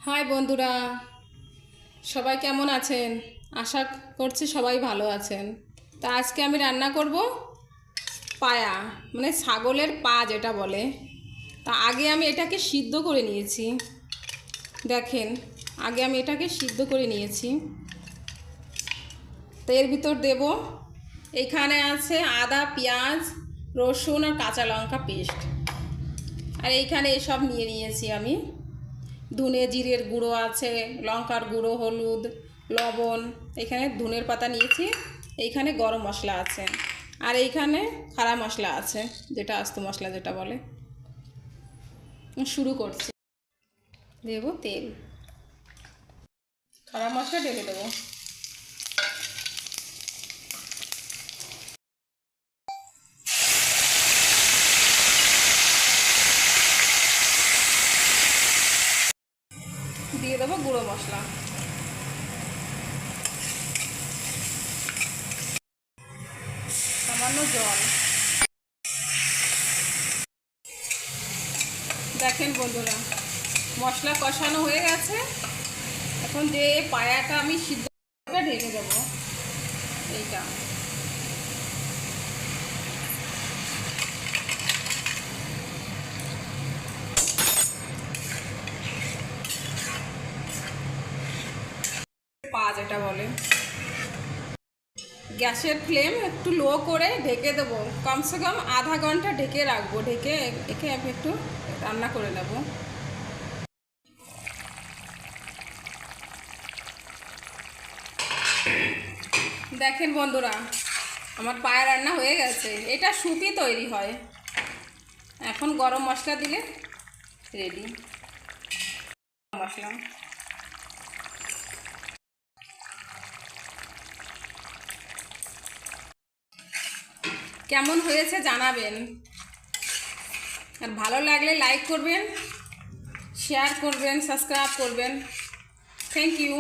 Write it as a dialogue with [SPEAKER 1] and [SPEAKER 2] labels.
[SPEAKER 1] High বন্ধুরা, সবাই কেমন আছেন? আশা করছি সবাই ভালো আছেন। তা আজকে আমি রান্না করব পায়া, মানে ছাগলের পা যেটা বলে। তা আগে আমি এটাকে সিদ্ধ করে নিয়েছি। দেখেন, আগে আমি এটাকে সিদ্ধ করে নিয়েছি। তো এর ভিতর দেব, এখানে আছে আদা, পেঁয়াজ, রসুন আর কাঁচা লঙ্কা পেস্ট। আর এইখানে এসব নিয়ে নিয়েছি আমি। ধনে জিরের গুঁড়ো আছে, লঙ্কার গুঁড়ো, হলুদ, লবণ। এখানে ধনের পাতা নিয়েছি। এইখানে গরম মশলা আছে, আর এইখানে খাড়া মশলা আছে, যেটা আস্ত মশলা যেটা বলে। শুরু করছি। দেবো তেল, খাড়া মশলা ঢেলে দেবো। দিয়ে দেবো গুঁড়ো মশলা, সামান্য জল। দেখেন বন্ধুরা, মশলা কষানো হয়ে গেছে। এখন যে পায়াটা আমি সিদ্ধ করে ঢেলে দেবো, এইটা। পা যেটা বলে। গ্যাসের ফ্লেম একটু লো করে ঢেকে দেবো, কমসে কম আধা ঘন্টা ঢেকে রাখবো। ঢেকে একে আমি একটু রান্না করে নেব। দেখেন বন্ধুরা, আমার পায়া রান্না হয়ে গেছে। এটা সুপি তৈরি হয়। এখন গরম মশলা দিলে রেডি। মশলা কেমন হয়েছে জানাবেন, আর ভালো লাগলে লাইক করবেন, শেয়ার করবেন, সাবস্ক্রাইব করবেন। Thank you.